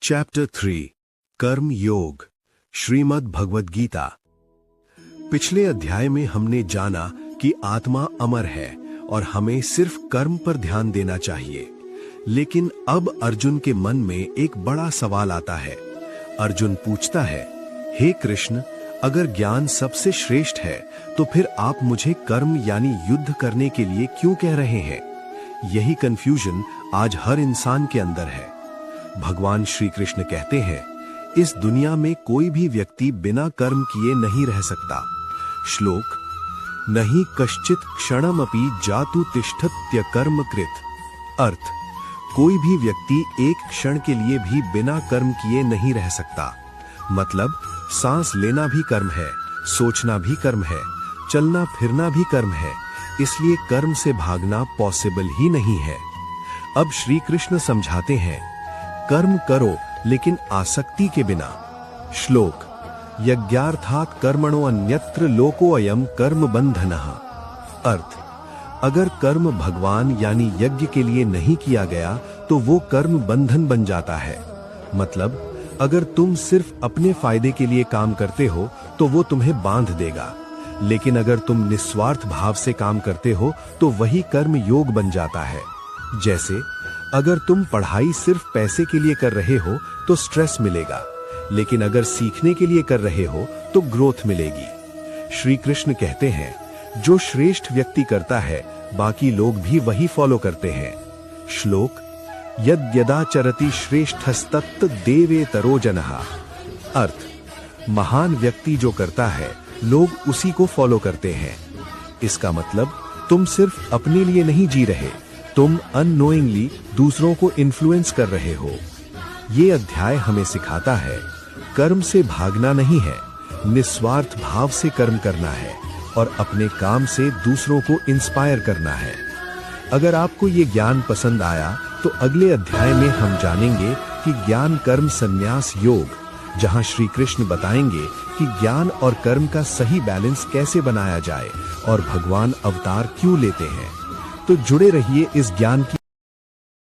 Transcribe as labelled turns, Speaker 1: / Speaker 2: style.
Speaker 1: Chapter 3 कर्म योग श्रीमद् भगवद गीता। पिछले अध्याय में हमने जाना कि आत्मा अमर है और हमें सिर्फ कर्म पर ध्यान देना चाहिए। लेकिन अब अर्जुन के मन में एक बड़ा सवाल आता है। अर्जुन पूछता है, हे कृष्ण, अगर ज्ञान सबसे श्रेष्ठ है तो फिर आप मुझे कर्म यानी युद्ध करने के लिए क्यों कह रहे हैं? यही कंफ्यूजन आज हर इंसान के अंदर है। भगवान श्री कृष्ण कहते हैं, इस दुनिया में कोई भी व्यक्ति बिना कर्म किए नहीं रह सकता। श्लोक, नहीं कश्चित क्षणमपि जातु तिष्ठत्य कर्म कृत। अर्थ, कोई भी व्यक्ति एक क्षण के लिए भी बिना कर्म किए नहीं रह सकता। मतलब सांस लेना भी कर्म है, सोचना भी कर्म है, चलना फिरना भी कर्म है, इसलिए कर्म से भागना पॉसिबल ही नहीं है। अब श्री कृष्ण समझाते हैं, कर्म करो लेकिन आसक्ति के बिना। श्लोक, यज्ञार्थात् कर्मणो अन्यत्र लोको अयम कर्म बंधनः। अर्थ, अगर कर्म भगवान यानी यज्ञ के लिए नहीं किया गया तो वो कर्म बंधन बन जाता है। मतलब अगर तुम सिर्फ अपने फायदे के लिए काम करते हो तो वो तुम्हें बांध देगा, लेकिन अगर तुम निस्वार्थ भाव से काम करते हो तो वही कर्म योग बन जाता है। जैसे अगर तुम पढ़ाई सिर्फ पैसे के लिए कर रहे हो तो स्ट्रेस मिलेगा, लेकिन अगर सीखने के लिए कर रहे हो तो ग्रोथ मिलेगी। श्री कृष्ण कहते हैं, जो श्रेष्ठ व्यक्ति करता है बाकी लोग भी वही फॉलो करते हैं। श्लोक, यद्यदाचरति श्रेष्ठस्तत्त देवेतरो जनः। अर्थ, महान व्यक्ति जो करता है लोग उसी को फॉलो करते हैं। इसका मतलब तुम सिर्फ अपने लिए नहीं जी रहे, तुम अननोइंगली दूसरों को इन्फ्लुएंस कर रहे हो। ये अध्याय हमें सिखाता है, कर्म से भागना नहीं है, निस्वार्थ भाव से कर्म करना है और अपने काम से दूसरों को इंस्पायर करना है। अगर आपको ये ज्ञान पसंद आया तो अगले अध्याय में हम जानेंगे कि ज्ञान कर्म संन्यास योग, जहां श्री कृष्ण बताएंगे कि ज्ञान और कर्म का सही बैलेंस कैसे बनाया जाए और भगवान अवतार क्यों लेते हैं। तो जुड़े रहिए इस ज्ञान की